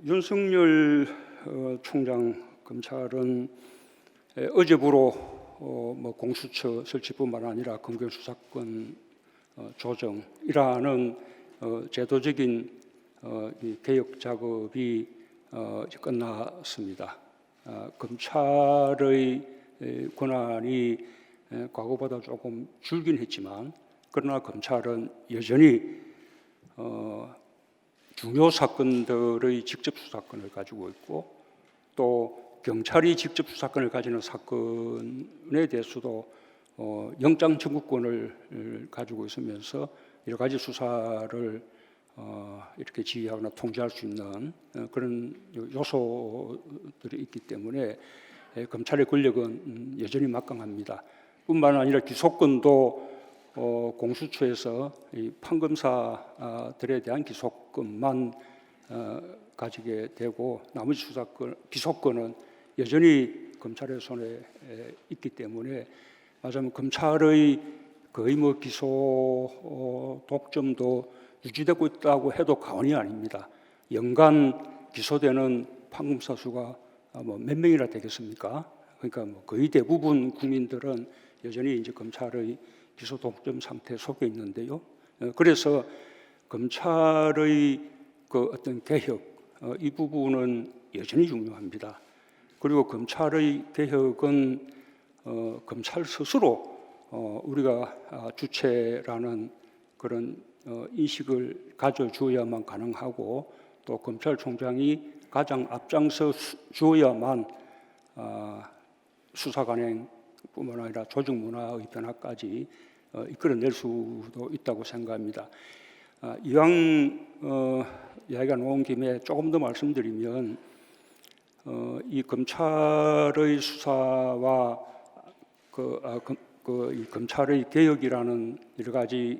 윤석열 총장 검찰은 어제부로 공수처 설치뿐만 아니라 검경수사권 조정이라는 제도적인 이 개혁 작업이 이제 끝났습니다. 검찰의 권한이 과거보다 조금 줄긴 했지만, 그러나 검찰은 여전히 중요 사건들의 직접 수사권을 가지고 있고, 또 경찰이 직접 수사권을 가지는 사건에 대해서도 영장 청구권을 가지고 있으면서 여러 가지 수사를 이렇게 지휘하거나 통제할 수 있는 그런 요소들이 있기 때문에 검찰의 권력은 여전히 막강합니다. 뿐만 아니라 기소권도 공수처에서 이 판검사들에 대한 기소권만 가지게 되고, 나머지 수사권, 기소권은 여전히 검찰의 손에 있기 때문에, 말하자면 검찰의 거의 기소 독점도 유지되고 있다고 해도 과언이 아닙니다. 연간 기소되는 판검사 수가 몇 명이나 되겠습니까? 그러니까 거의 대부분 국민들은 여전히 이제 검찰의 기소 독점 상태 속에 있는데요. 그래서 검찰의 그 어떤 개혁, 이 부분은 여전히 중요합니다. 그리고 검찰의 개혁은 검찰 스스로 우리가 주체라는 그런 인식을 가져주어야만 가능하고, 또 검찰총장이 가장 앞장서 주어야만 수사 관행뿐만 아니라 조직 문화의 변화까지 이끌어낼 수도 있다고 생각합니다. 이왕 이야기가 나온 김에 조금 더 말씀드리면, 이 검찰의 수사와 이 검찰의 개혁이라는 여러 가지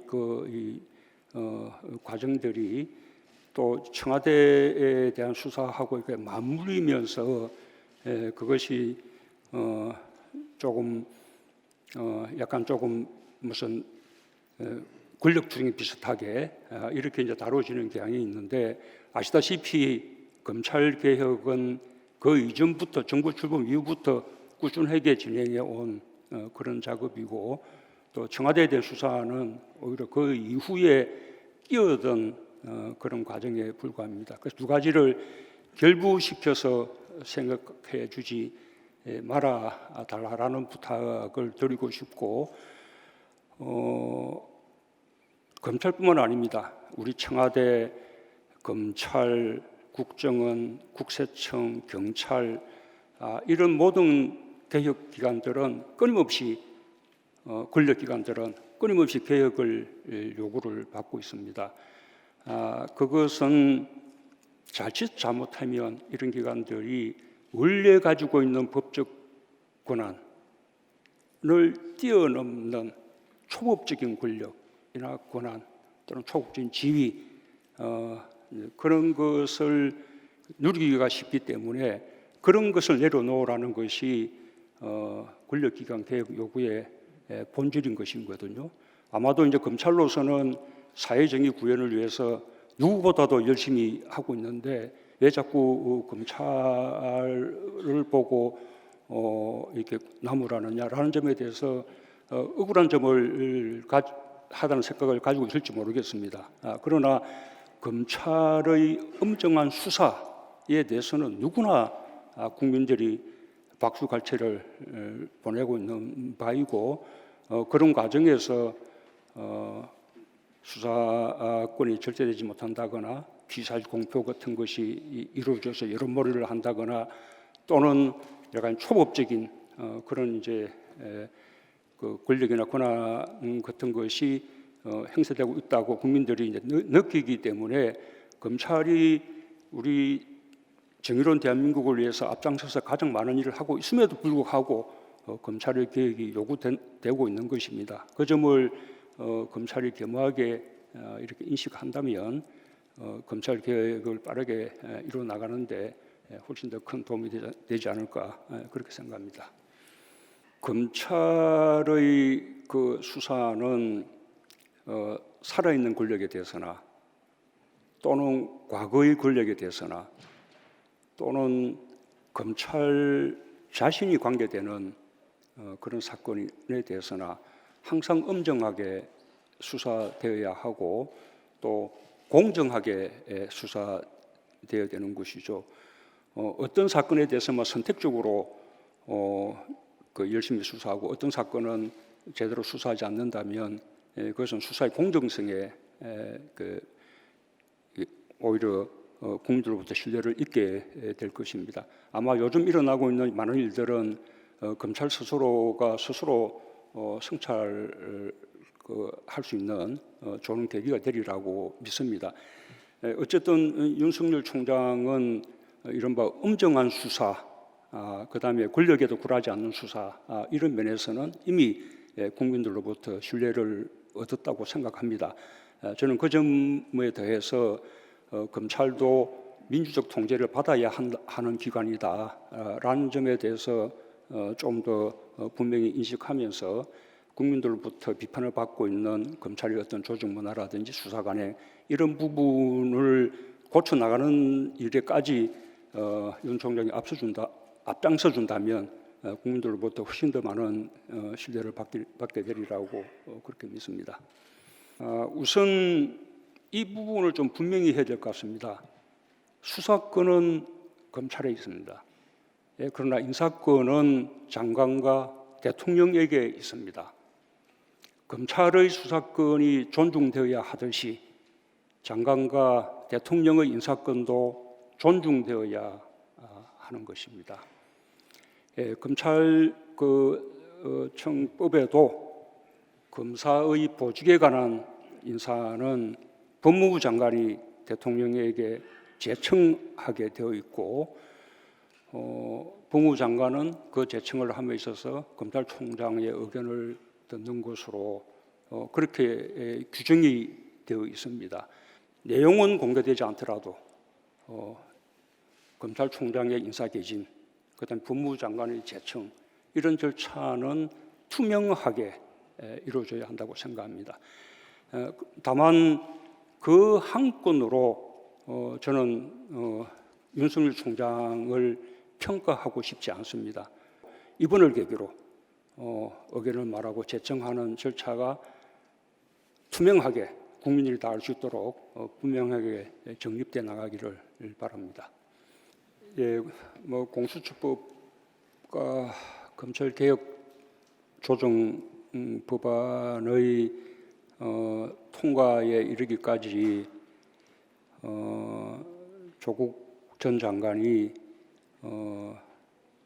과정들이 또 청와대에 대한 수사하고 이렇게 맞물리면서 그것이 약간 조금 무슨 권력투쟁 비슷하게 이렇게 이제 다뤄지는 경향이 있는데, 아시다시피 검찰 개혁은 그 이전부터, 정부 출범 이후부터 꾸준하게 진행해 온 그런 작업이고, 또 청와대에 대한 수사는 오히려 그 이후에 끼어든 그런 과정에 불과합니다. 그래서 두 가지를 결부시켜서 생각해 주지 말아 달라는 부탁을 드리고 싶고, 검찰뿐만 아닙니다. 우리 청와대, 검찰, 국정원, 국세청, 경찰, 이런 모든 개혁기관들은 끊임없이 권력기관들은 끊임없이 개혁을 요구를 받고 있습니다. 그것은 자칫 잘못하면 이런 기관들이 원래 가지고 있는 법적 권한을 뛰어넘는 초법적인 권력이나 권한, 또는 초법적인 지위, 그런 것을 누리기가 쉽기 때문에 그런 것을 내려놓으라는 것이 권력기관 개혁 요구의 본질인 것이거든요. 아마도 이제 검찰로서는 사회정의 구현을 위해서 누구보다도 열심히 하고 있는데, 왜 자꾸 검찰을 보고 이렇게 나무라느냐라는 점에 대해서 억울한 점을 하다는 생각을 가지고 있을지 모르겠습니다. 그러나 검찰의 엄정한 수사에 대해서는 누구나 국민들이 박수갈채를 보내고 있는 바이고, 그런 과정에서 수사권이 절제되지 못한다거나 피사실 공표 같은 것이 이루어져서 여론몰이를 한다거나, 또는 약간 초법적인 그런 이제 그 권력이나 권한 같은 것이 행사되고 있다고 국민들이 이제 느끼기 때문에, 검찰이 우리 정의로운 대한민국을 위해서 앞장서서 가장 많은 일을 하고 있음에도 불구하고 검찰의 개혁이 요구되고 있는 것입니다. 그 점을 검찰이 겸허하게 이렇게 인식한다면 검찰 개혁을 빠르게 이루어 나가는데 훨씬 더 큰 도움이 되지 않을까, 그렇게 생각합니다. 검찰의 그 수사는 살아있는 권력에 대해서나, 또는 과거의 권력에 대해서나, 또는 검찰 자신이 관계되는 그런 사건에 대해서나 항상 엄정하게 수사되어야 하고 또 공정하게 수사되어야 되는 것이죠. 어떤 사건에 대해서만 선택적으로 열심히 수사하고 어떤 사건은 제대로 수사하지 않는다면 그것은 수사의 공정성에 오히려 국민들로부터 신뢰를 잃게 될 것입니다. 아마 요즘 일어나고 있는 많은 일들은 검찰 스스로가 스스로 성찰을 할 수 있는 좋은 계기가 되리라고 믿습니다. 어쨌든 윤석열 총장은 이른바 엄정한 수사, 그다음에 권력에도 굴하지 않는 수사, 이런 면에서는 이미 국민들로부터 신뢰를 얻었다고 생각합니다. 저는 그 점에 더해서 검찰도 민주적 통제를 받아야 하는 기관이다라는 점에 대해서 좀 더 분명히 인식하면서 국민들로부터 비판을 받고 있는 검찰의 어떤 조직 문화라든지 수사관의 이런 부분을 고쳐 나가는 일에까지 윤 총장이 앞장서 준다면 국민들로부터 훨씬 더 많은 신뢰를 받게 되리라고 그렇게 믿습니다. 우선 이 부분을 좀 분명히 해야 될 것 같습니다. 수사권은 검찰에 있습니다. 그러나 인사권은 장관과 대통령에게 있습니다. 검찰의 수사권이 존중되어야 하듯이 장관과 대통령의 인사권도 존중되어야 하는 것입니다. 검찰 청법에도 검사의 보직에 관한 인사는 법무부 장관이 대통령에게 제청하게 되어 있고 법무부 장관은 그 제청을 함에 있어서 검찰총장의 의견을 듣는 것으로 그렇게 규정이 되어 있습니다. 내용은 공개되지 않더라도 검찰총장의 인사개진, 그다음 법무부 장관의 제청 이런 절차는 투명하게 이루어져야 한다고 생각합니다. 다만 그 한 건으로 저는 윤석열 총장을 평가하고 싶지 않습니다. 이번을 계기로 의견을 말하고 제청하는 절차가 투명하게 국민들이 다 알 수 있도록 분명하게 정립돼 나가기를 바랍니다. 공수처법과 검찰개혁 조정 법안의 통과에 이르기까지 조국 전 장관이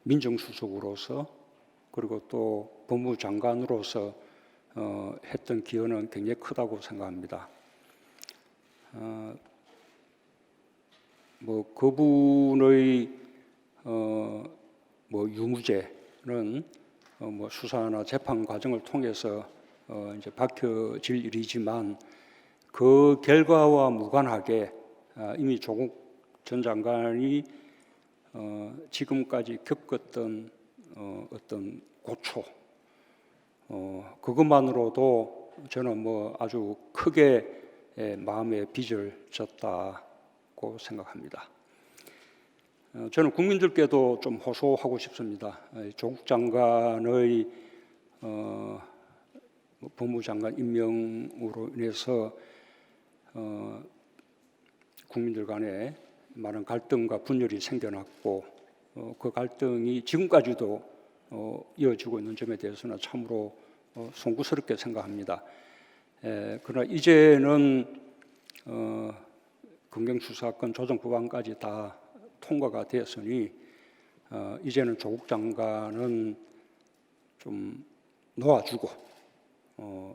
민정수석으로서 그리고 또 법무부 장관으로서 했던 기여는 굉장히 크다고 생각합니다. 그분의 유무죄는 수사나 재판 과정을 통해서 이제 밝혀질 일이지만 그 결과와 무관하게 이미 조국 전 장관이 지금까지 겪었던 어떤 고초, 그것만으로도 저는 아주 크게 마음에 빚을 졌다고 생각합니다. 저는 국민들께도 좀 호소하고 싶습니다. 조국 장관의 법무부 장관 임명으로 인해서 국민들 간에 많은 갈등과 분열이 생겨났고 그 갈등이 지금까지도 이어지고 있는 점에 대해서는 참으로 송구스럽게 생각합니다. 그러나 이제는 검경수사권 조정 법안까지 다 통과가 되었으니 이제는 조국 장관은 좀 놓아주고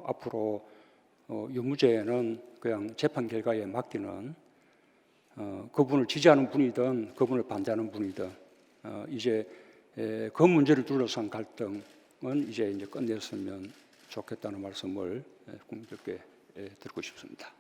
앞으로 유무죄는 그냥 재판 결과에 맡기는 그분을 지지하는 분이든 그분을 반대하는 분이든 이제 그 문제를 둘러싼 갈등은 이제 끝냈으면 좋겠다는 말씀을 국민들께 드리고 싶습니다.